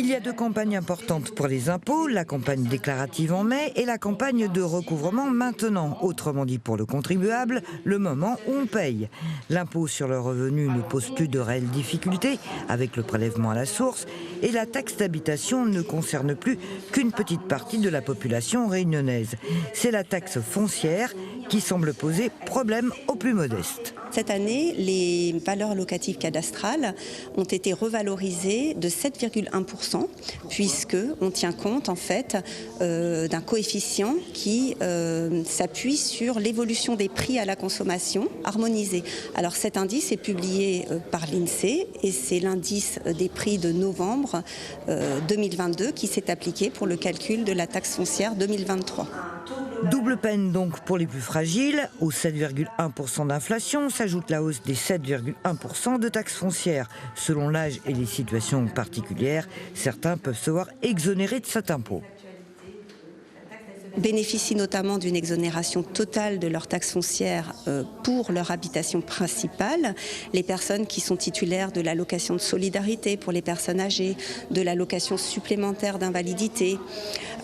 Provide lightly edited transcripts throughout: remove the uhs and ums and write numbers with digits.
Il y a deux campagnes importantes pour les impôts, la campagne déclarative en mai et la campagne de recouvrement maintenant. Autrement dit pour le contribuable, le moment où on paye. L'impôt sur le revenu ne pose plus de réelles difficultés avec le prélèvement à la source et la taxe d'habitation ne concerne plus qu'une petite partie de la population réunionnaise. C'est la taxe foncière qui semble poser problème aux plus modestes. Cette année, les valeurs locatives cadastrales ont été revalorisées de 7,1% puisqu'on tient compte en fait d'un coefficient qui s'appuie sur l'évolution des prix à la consommation harmonisés. Alors cet indice est publié par l'INSEE et c'est l'indice des prix de novembre 2022 qui s'est appliqué pour le calcul de la taxe foncière 2023. Double peine donc pour les plus fragiles. Aux 7,1% d'inflation s'ajoute la hausse des 7,1% de taxes foncières. Selon l'âge et les situations particulières, certains peuvent se voir exonérés de cet impôt. Bénéficient notamment d'une exonération totale de leur taxe foncière pour leur habitation principale. Les personnes qui sont titulaires de l'allocation de solidarité pour les personnes âgées, de l'allocation supplémentaire d'invalidité,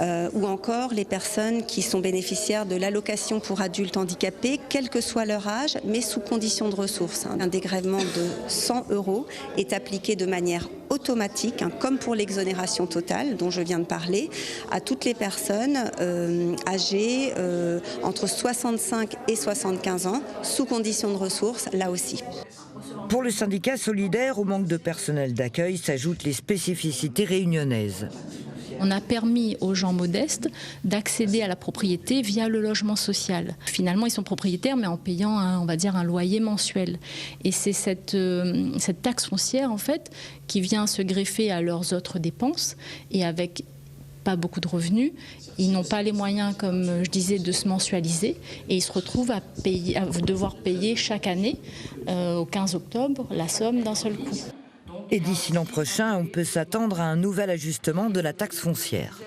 ou encore les personnes qui sont bénéficiaires de l'allocation pour adultes handicapés, quel que soit leur âge, mais sous condition de ressources. Un dégrèvement de 100 € est appliqué de manière automatique, comme pour l'exonération totale dont je viens de parler, à toutes les personnes âgés entre 65 et 75 ans, sous condition de ressources, là aussi. Pour le syndicat solidaire, au manque de personnel d'accueil s'ajoutent les spécificités réunionnaises. On a permis aux gens modestes d'accéder à la propriété via le logement social. Finalement, ils sont propriétaires, mais en payant, on va dire, un loyer mensuel. Et c'est cette taxe foncière, en fait, qui vient se greffer à leurs autres dépenses et avec pas beaucoup de revenus. Ils n'ont pas les moyens, comme je disais, de se mensualiser et ils se retrouvent à devoir payer chaque année, au 15 octobre, la somme d'un seul coup. Et d'ici l'an prochain, on peut s'attendre à un nouvel ajustement de la taxe foncière.